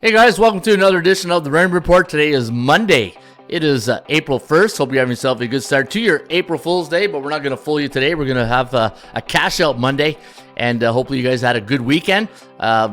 Hey guys, welcome to another edition of the Raymond Report. Today is Monday. It is April 1st. Hope you're having yourself a good start to your April Fool's Day, but we're not going to fool you today. We're going to have a cash out Monday, and hopefully you guys had a good weekend.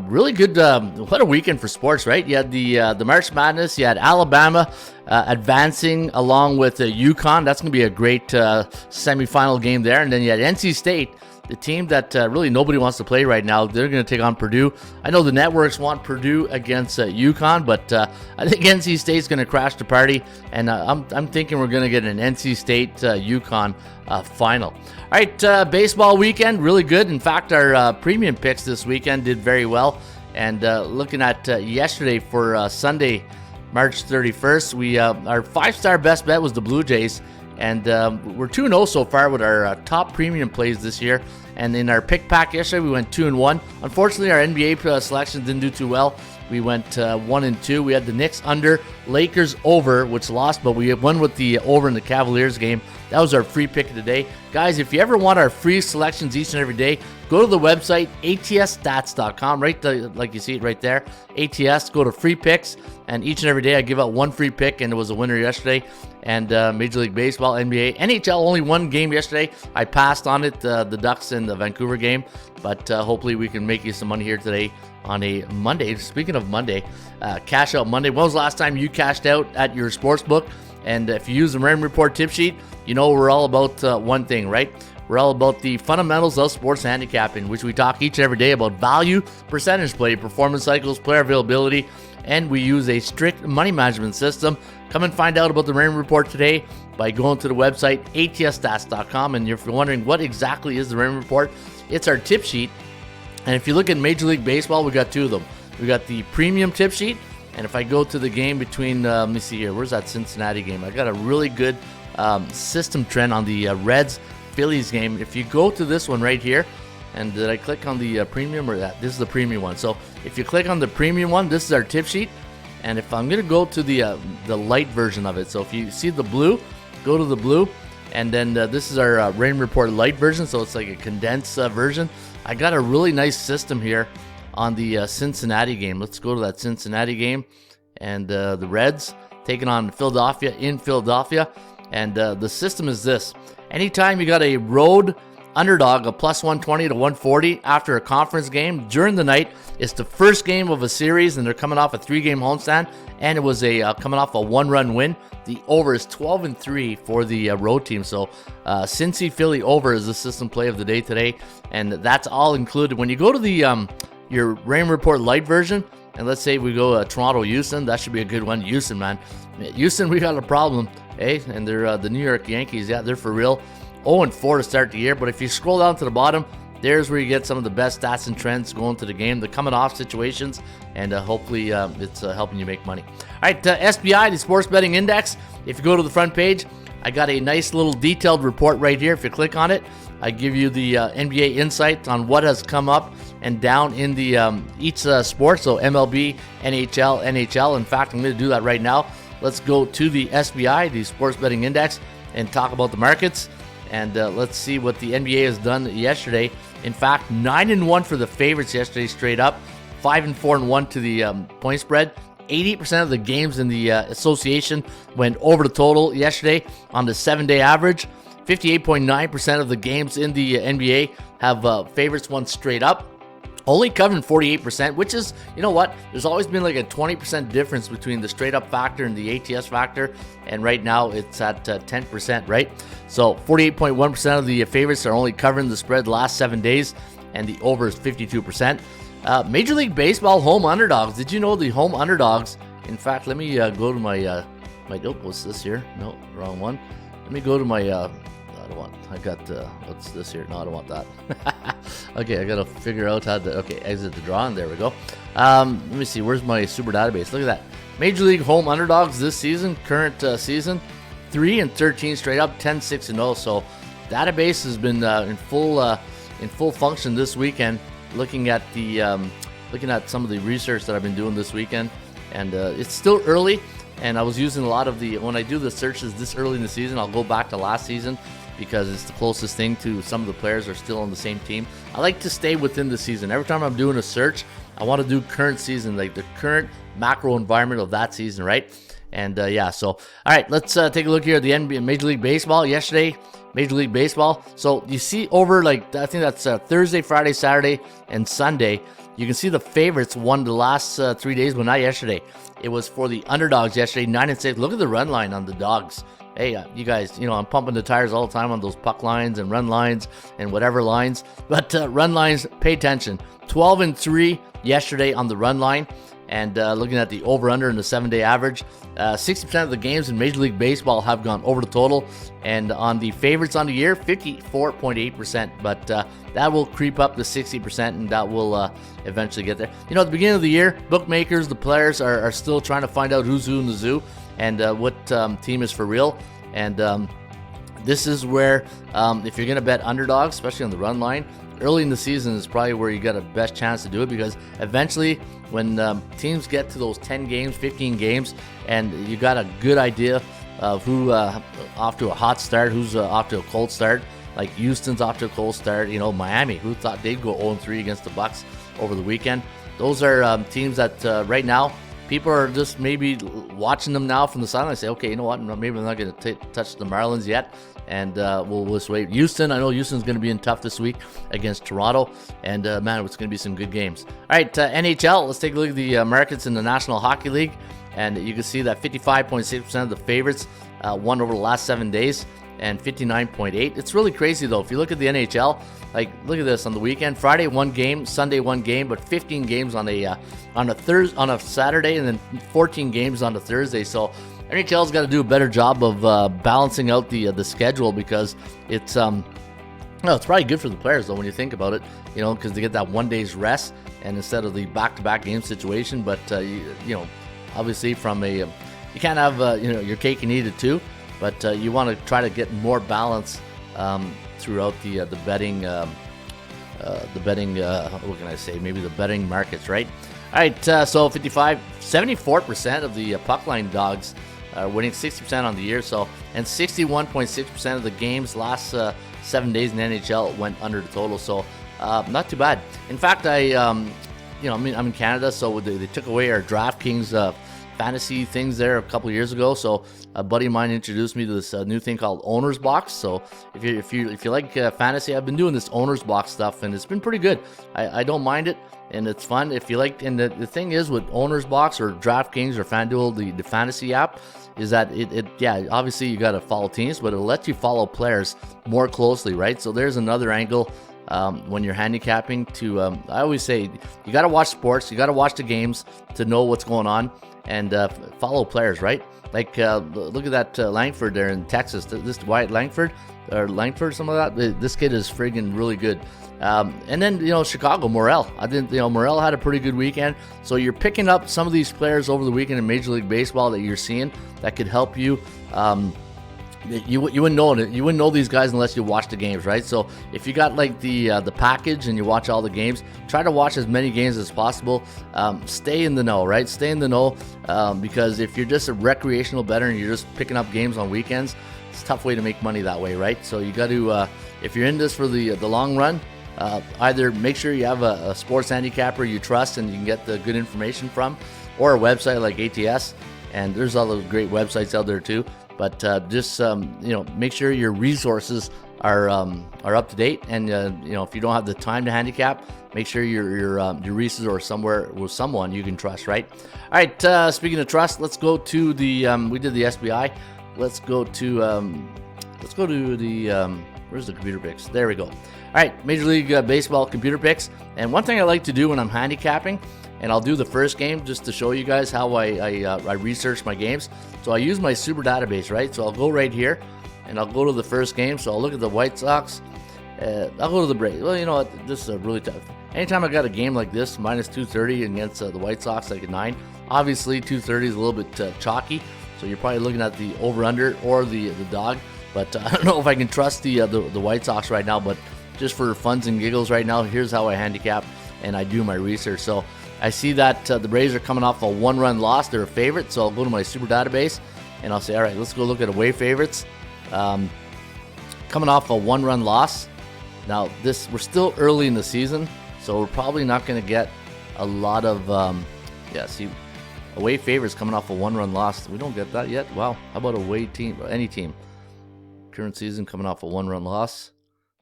Really good, what a weekend for sports, right? You had the March Madness, you had Alabama advancing along with UConn. That's going to be a great semifinal game there, and then you had NC State, the team that really nobody wants to play right now. They're going to take on Purdue. I know the networks want Purdue against UConn, but I think NC State's going to crash the party, and I'm thinking we're going to get an NC State UConn final. All right, baseball weekend, really good. In fact, our premium picks this weekend did very well. And looking at yesterday for Sunday, March 31st, our five-star best bet was the Blue Jays. And we're 2-0 so far with our top premium plays this year. And in our pick pack yesterday, we went 2-1. Unfortunately, our NBA selection didn't do too well. We went 1-2. We had the Knicks under, Lakers over, which lost, but we won with the over in the Cavaliers game. That was our free pick of the day. Guys, if you ever want our free selections each and every day, go to the website, atsstats.com, right like you see it right there. ATS, go to free picks, and each and every day I give out one free pick, and it was a winner yesterday. And Major League Baseball, NBA, NHL, only one game yesterday. I passed on it, the Ducks and the Vancouver game, but hopefully we can make you some money here today on a Monday. Speaking of Monday, Cash Out Monday. When was the last time you cashed out at your sports book? And if you use the Raymond Report tip sheet, you know we're all about one thing, right? We're all about the fundamentals of sports handicapping, which we talk each and every day about value, percentage play, performance cycles, player availability, and we use a strict money management system. Come and find out about the Raymond Report today by going to the website, atsstats.com. And if you're wondering what exactly is the Raymond Report, it's our tip sheet. And if you look at Major League Baseball, we got two of them. We got the premium tip sheet, and if I go to the game between, let me see here, where's that Cincinnati game? I got a really good system trend on the Reds-Phillies game. If you go to this one right here, and did I click on the premium or that? This is the premium one. So if you click on the premium one, this is our tip sheet. And if I'm going to go to the light version of it, so if you see the blue, go to the blue. And then this is our Rain Report light version, so it's like a condensed version. I got a really nice system here on the Cincinnati game. Let's go to that Cincinnati game. And the Reds taking on Philadelphia in Philadelphia. And the system is this. Anytime you got a road underdog, a plus 120 to 140 after a conference game during the night, it's the first game of a series, and they're coming off a 3-game homestand, and it was coming off a 1-run win. The over is 12-3 for the road team. So Cincy Philly over is the system play of the day today, and that's all included. When you go to the your Rain Report light version, and let's say we go Toronto Houston, that should be a good one. Houston, man, Houston, we got a problem, eh? And they're the New York Yankees, yeah, they're for real. 0-4 to start the year, but if you scroll down to the bottom, there's where you get some of the best stats and trends going to the game, the coming off situations, and hopefully it's helping you make money. All right, SBI, the Sports Betting Index. If you go to the front page, I got a nice little detailed report right here. If you click on it, I give you the NBA insight on what has come up and down in the each sport, so MLB, NHL. In fact, I'm going to do that right now. Let's go to the SBI, the Sports Betting Index, and talk about the markets. And let's see what the NBA has done yesterday. In fact, 9-1 for the favorites yesterday straight up. 5-4-1 to the point spread. 80% of the games in the association went over the total yesterday on the 7-day average. 58.9% of the games in the NBA have favorites won straight up. Only covering 48%, which is, you know what, there's always been like a 20% difference between the straight up factor and the ATS factor, and right now it's at 10%, right? So 48.1% of the favorites are only covering the spread the last 7 days, and the over is 52%. Major League Baseball home underdogs. Did you know the home underdogs? In fact, let me go to my what's this here? No, wrong one. Let me go to my what's this here? No, I don't want that. Okay, I gotta figure out how to, exit the draw, and there we go. Let me see, where's my super database? Look at that. Major League home underdogs this season, current season, 3-13 straight up, 10-6-0. So database has been in full function this weekend. Looking at some of the research that I've been doing this weekend, and it's still early. And I was using a lot of when I do the searches this early in the season, I'll go back to last season, because it's the closest thing to some of the players are still on the same team. I like to stay within the season. Every time I'm doing a search, I want to do current season, like the current macro environment of that season, right? And yeah, so all right, let's take a look here at the NBA, Major League Baseball yesterday. Major League Baseball. So you see over, like, I think that's Thursday, Friday, Saturday, and Sunday. You can see the favorites won the last 3 days, but not yesterday. It was for the underdogs yesterday, 9-6. Look at the run line on the dogs. Hey, you guys, I'm pumping the tires all the time on those puck lines and run lines and whatever lines. But run lines, pay attention. 12-3 yesterday on the run line. And looking at the over-under and the 7-day average, 60% of the games in Major League Baseball have gone over the total. And on the favorites on the year, 54.8%. But that will creep up to 60%, and that will eventually get there. At the beginning of the year, bookmakers, the players are still trying to find out who's who in the zoo and what team is for real. And this is where, if you're going to bet underdogs, especially on the run line, early in the season is probably where you got a best chance to do it, because eventually when teams get to those 10 games, 15 games, and you got a good idea of who off to a hot start, who's off to a cold start, like Houston's off to a cold start, Miami, who thought they'd go 0-3 against the Bucks over the weekend. Those are teams that right now, people are just maybe watching them now from the sideline and say, okay, you know what, maybe I'm not going to touch the Marlins yet, and we'll just wait. Houston, I know Houston's going to be in tough this week against Toronto, and man, it's going to be some good games. All right, NHL, let's take a look at the markets in the National Hockey League, and you can see that 55.6% of the favorites won over the last 7 days, and 59.8%. It's really crazy, though. If you look at the NHL, like, look at this on the weekend. Friday, 1 game. Sunday, 1 game. But 15 games on a Saturday, and then 14 games on a Thursday. So NHL's got to do a better job of balancing out the schedule, because it's it's probably good for the players, though, when you think about it. Because they get that 1 day's rest, and instead of the back-to-back game situation. But obviously, from a you can't have your cake and eat it too. But you want to try to get more balance throughout the betting, what can I say? Maybe the betting markets, right? All right, so 74% of the puck line dogs are winning, 60% on the year. So, and 61.6% of the games last 7 days in the NHL went under the total. So, not too bad. In fact, I'm in Canada, so they took away our DraftKings fantasy things there a couple years ago. So a buddy of mine introduced me to this new thing called Owner's Box. So if you like fantasy, I've been doing this Owner's Box stuff, and it's been pretty good. I don't mind it, and it's fun. If you like, and the thing is with Owner's Box or DraftKings or FanDuel, the fantasy app, is that it obviously you got to follow teams, but it lets you follow players more closely, right? So there's another angle when you're handicapping to, I always say, you got to watch sports, you got to watch the games to know what's going on, and follow players, right? Like, look at that Langford there in Texas. This Wyatt Langford, or Langford, some of that. This kid is friggin' really good. And then, Chicago, Morel. I think, Morel had a pretty good weekend. So you're picking up some of these players over the weekend in Major League Baseball that you're seeing that could help you. You wouldn't know it. You wouldn't know these guys unless you watch the games, right? So if you got like the package and you watch all the games, try to watch as many games as possible. Stay in the know, right? Stay in the know, because if you're just a recreational bettor and you're just picking up games on weekends, it's a tough way to make money that way, right? So you got to, if you're in this for the long run, either make sure you have a sports handicapper you trust and you can get the good information from, or a website like ATS, and there's all those great websites out there too. But just make sure your resources are up to date, and if you don't have the time to handicap, make sure your resources are somewhere with someone you can trust, right? All right. Speaking of trust, let's go to the we did the SBI. Let's go to the where's the computer picks? There we go. All right, Major League Baseball computer picks. And one thing I like to do when I'm handicapping, and I'll do the first game just to show you guys how I research my games. So I use my super database, right? So I'll go right here, and I'll go to the first game. So I'll look at the White Sox. I'll go to the Braves. Well, you know what? This is really tough. Anytime I got a game like this, minus 230 against the White Sox, like a 9, obviously 230 is a little bit chalky. So you're probably looking at the over-under or the dog. But I don't know if I can trust the White Sox right now. But just for funs and giggles right now, here's how I handicap and I do my research. So I see that the Braves are coming off a 1-run loss. They're a favorite, so I'll go to my super database and I'll say, all right, let's go look at away favorites. Coming off a 1-run loss. Now, we're still early in the season, so we're probably not going to get a lot of, yeah, see, away favorites coming off a 1-run loss. We don't get that yet. Wow. How about away team, any team? Current season coming off a 1-run loss.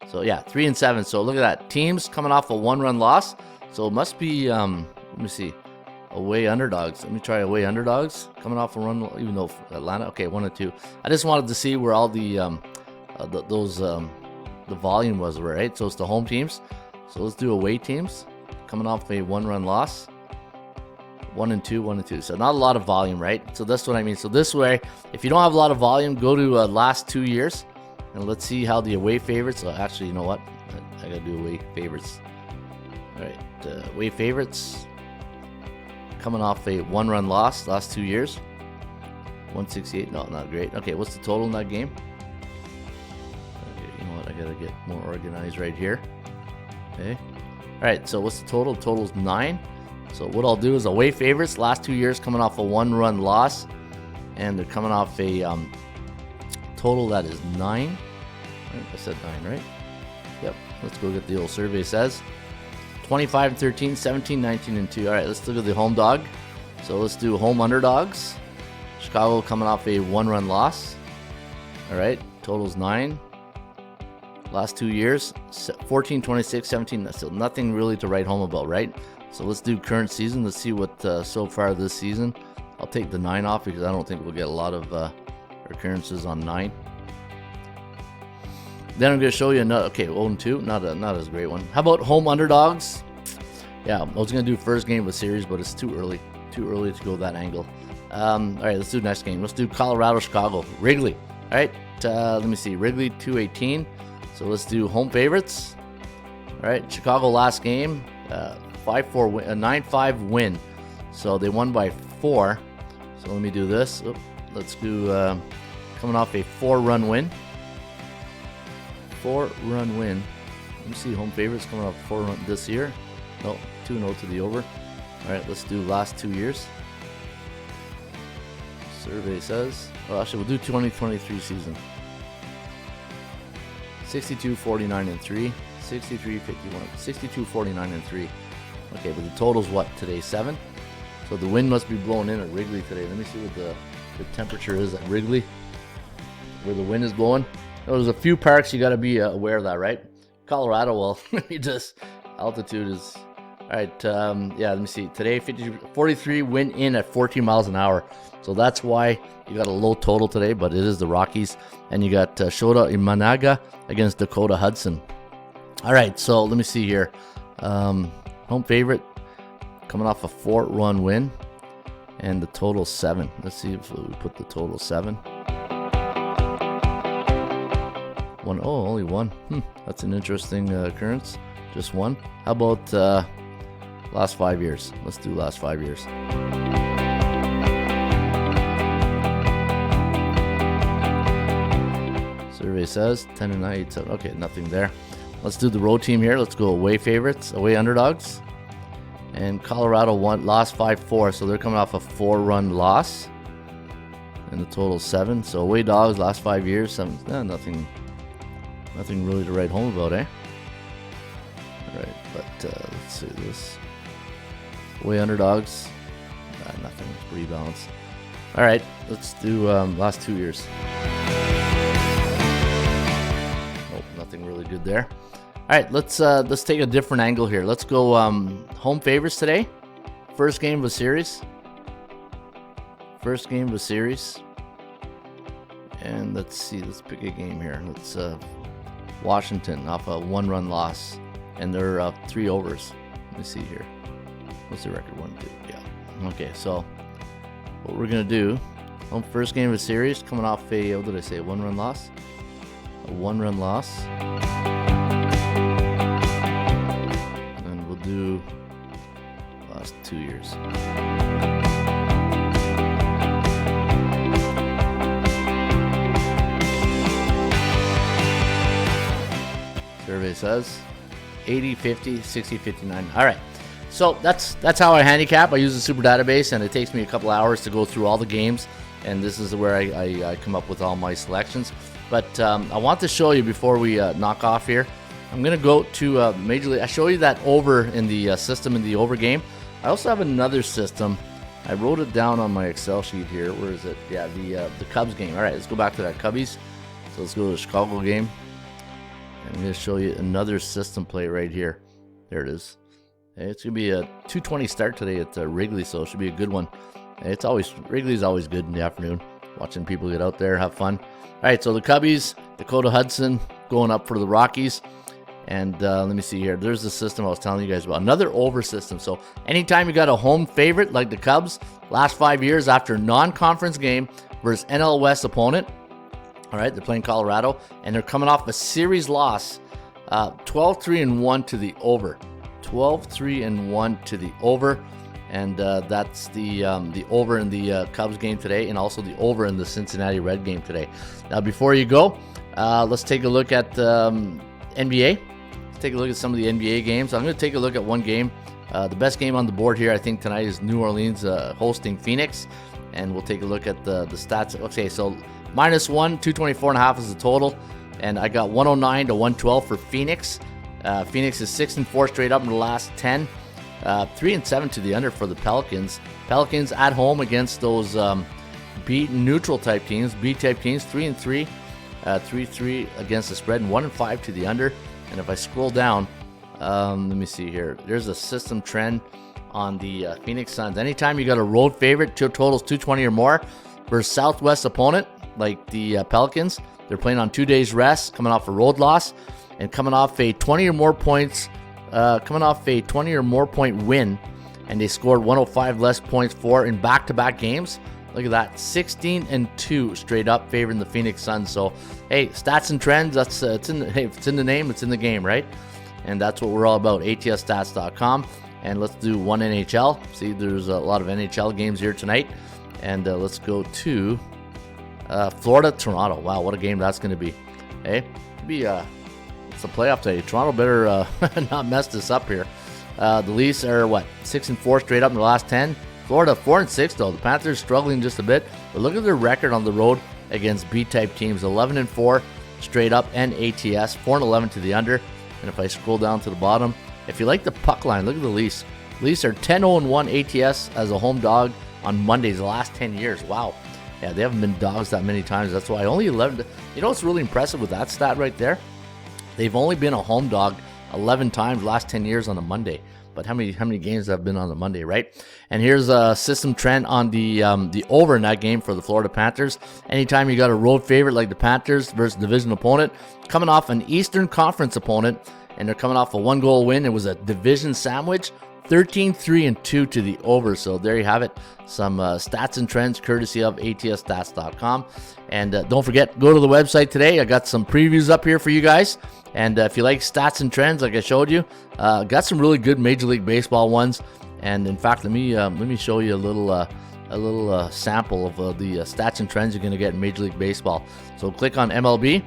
So yeah, 3-7. So look at that. Teams coming off a 1-run loss. So it must be, let me see, away underdogs. Let me try away underdogs coming off a run, even though Atlanta, okay, 1-2. I just wanted to see where all the volume was, right? So it's the home teams. So let's do away teams coming off a 1-run loss. 1-2, 1-2. So not a lot of volume, right? So that's what I mean. So this way, if you don't have a lot of volume, go to last 2 years, and let's see how the away favorites. Actually, you know what? I gotta do away favorites. All right, away favorites coming off a 1-run loss last 2 years. 168. No, not great. Okay, what's the total in that game? Okay, you know what? I gotta get more organized right here. Okay. All right. So what's the total? The total's 9. So what I'll do is away favorites last 2 years coming off a 1-run loss, and they're coming off a total that is 9. I said 9, right? Yep. Let's go get the old survey says 25-13, 17-19-2. All right, let's look at the home dog. So let's do home underdogs. Chicago coming off a 1-run loss. All right, total's 9. Last 2 years, 14, 26, 17. That's still nothing really to write home about, right? So let's do current season. Let's see what so far this season. I'll take the 9 off because I don't think we'll get a lot of occurrences on 9. Then I'm going to show you another. Okay, 0-2, not as great one. How about home underdogs? Yeah, I was going to do first game of series, but it's too early. Too early to go that angle. All right, let's do next game. Let's do Colorado, Chicago, Wrigley. All right, let me see. Wrigley 218. So let's do home favorites. All right, Chicago last game. 5-4 win, a 9-5 win. So they won by 4. So let me do this. Let's do coming off a 4-run win. 4-run win. Let me see home favorites coming off 4-run this year. No, 2-0 to the over. All right, let's do last 2 years. Survey says, well, actually we'll do 2023 season. 62, 49, and 3. 63, 51, 62, 49, and 3. Okay, but the total's what today? 7. So the wind must be blowing in at Wrigley today. Let me see what the temperature is at Wrigley, where the wind is blowing. There's a few parks you got to be aware of that, right? Colorado, well, you just altitude is all right. Yeah, let me see. Today, 43 wind in at 14 miles an hour. So that's why you got a low total today. But it is the Rockies, and you got Shota Imanaga against Dakota Hudson. All right, so let me see here. Home favorite coming off a 4-run win, and the total 7. Let's see if we put the total 7. 1. Oh, only 1. That's an interesting occurrence. Just 1. How about last 5 years? Let's do last 5 years. Survey says 10-9, 8-7. Okay, nothing there. Let's do the road team here. Let's go away favorites, away underdogs. And Colorado lost 5-4, so they're coming off a 4-run loss. And the total 7. So away dogs last 5 years, 7. Nothing really to write home about, eh? All right, but let's see this. Away underdogs, nothing. It's pretty balanced. All right, let's do last 2 years. Oh, nothing really good there. All right, let's take a different angle here. Let's go home favorites today. First game of a series. And let's see. Let's pick a game here. Let's Washington off a 1-run loss, and they're up 3 overs. Let me see here. What's the record? 1-2. Yeah. Okay. So what we're gonna do? First game of a series, coming off a what did I say? 1-run loss. A 1-run loss. Do last 2 years. Survey says 80, 50, 60, 59. All right. So that's how I handicap. I use the super database, and it takes me a couple hours to go through all the games, and this is where I come up with all my selections. But I want to show you before we knock off here. I'm going to go to Major League. I show you that over in the system in the over game. I also have another system. I wrote it down on my Excel sheet here. Where is it? Yeah, the Cubs game. All right, let's go back to that Cubbies. So let's go to the Chicago game. I'm going to show you another system play right here. There it is. It's going to be a 2:20 start today at Wrigley, so it should be a good one. Wrigley's always good in the afternoon. Watching people get out there, have fun. All right, so the Cubbies, Dakota Hudson going up for the Rockies. And let me see here. There's the system I was telling you guys about. Another over system. So anytime you got a home favorite like the Cubs, last 5 years after a non-conference game versus NL West opponent. All right, they're playing Colorado, and they're coming off a series loss, 12-3-1 to the over. 12-3-1 to the over. And that's the over in the Cubs game today, and also the over in the Cincinnati Red game today. Now, before you go, let's take a look at NBA. Let's take a look at some of the NBA games. I'm going to take a look at one game. The best game on the board here, I think, tonight is New Orleans hosting Phoenix, and we'll take a look at the stats. Okay, so -1, 224.5 is the total, and I got 109 to 112 for Phoenix. Phoenix is 6-4 straight up in the last 10. 3-7 to the under for the Pelicans. Pelicans at home against those neutral type teams, B type teams, 3-3, 3-3 against the spread, and 1-5 to the under. And if I scroll down, let me see here. There's a system trend on the Phoenix Suns. Anytime you got a road favorite, totals 220 or more, versus Southwest opponent like the Pelicans, they're playing on 2 days rest, coming off a road loss, and coming off a 20 or more points. Coming off a 20 or more point win, and they scored 105 less points for in back-to-back games. Look at that, 16-2 straight up favoring the Phoenix Suns. So, hey, stats and trends. That's if it's in the name, it's in the game, right? And that's what we're all about. ATSstats.com. And let's do one NHL. See, there's a lot of NHL games here tonight, and let's go to Florida, Toronto. Wow, what a game that's going to be. Hey, it's a playoff day. Toronto better not mess this up here. The Leafs are 6-4 straight up in the last 10. Florida 4-6 though. The Panthers struggling just a bit, but look at their record on the road against B-type teams: 11-4 straight up and ATS, 4-11 to the under. And if I scroll down to the bottom, if you like the puck line, look at the Leafs. Leafs are 10-0-1 ATS as a home dog on Mondays the last 10 years. Wow. Yeah, they haven't been dogs that many times. That's why only 11. You know what's really impressive with that stat right there? They've only been a home dog 11 times last 10 years on a Monday. But how many games have been on a Monday, right? And here's a system trend on the over in that game for the Florida Panthers. Anytime you got a road favorite like the Panthers versus division opponent, coming off an Eastern Conference opponent, and they're coming off a 1-goal win. It was a division sandwich. 13-3-2 to the over. So there you have it. Some stats and trends courtesy of ATSstats.com. And don't forget, go to the website today. I got some previews up here for you guys. And if you like stats and trends, like I showed you, got some really good Major League Baseball ones. And in fact, let me show you a little sample of the stats and trends you're going to get in Major League Baseball. So click on MLB.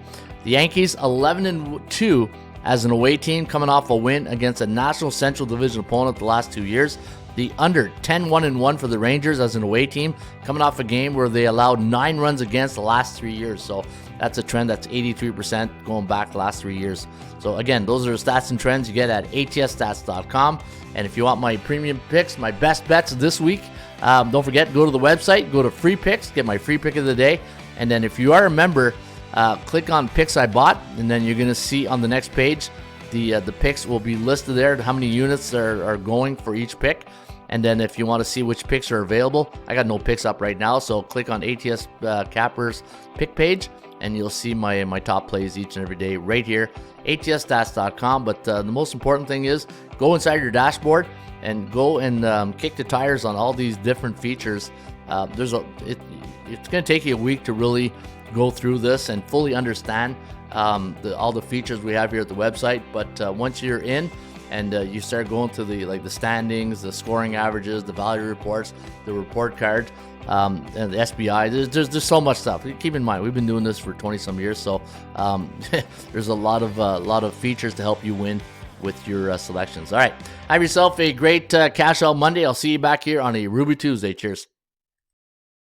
The Yankees 11-2 as an away team, coming off a win against a National Central Division opponent the last 2 years. The under 10-1-1 for the Rangers as an away team, coming off a game where they allowed 9 runs against the last 3 years. So that's a trend that's 83% going back the last 3 years. So again, those are the stats and trends you get at ATSstats.com. And if you want my premium picks, my best bets this week, don't forget, go to the website, go to free picks, get my free pick of the day. And then if you are a member, click on picks I bought, and then you're going to see on the next page the picks will be listed there, how many units are going for each pick. And then if you want to see which picks are available, I got no picks up right now, so click on ATS Capper's pick page, and you'll see my top plays each and every day right here, ATSstats.com. But the most important thing is go inside your dashboard and go and kick the tires on all these different features. It's going to take you a week to really go through this and fully understand all the features we have here at the website. But once you're in and you start going to the standings, the scoring averages, the value reports, the report card, and the SBI, there's so much stuff. Keep in mind, we've been doing this for 20 some years, so there's a lot of features to help you win with your selections. All right, have yourself a great Cash Out Monday. I'll see you back here on a Ruby Tuesday. Cheers.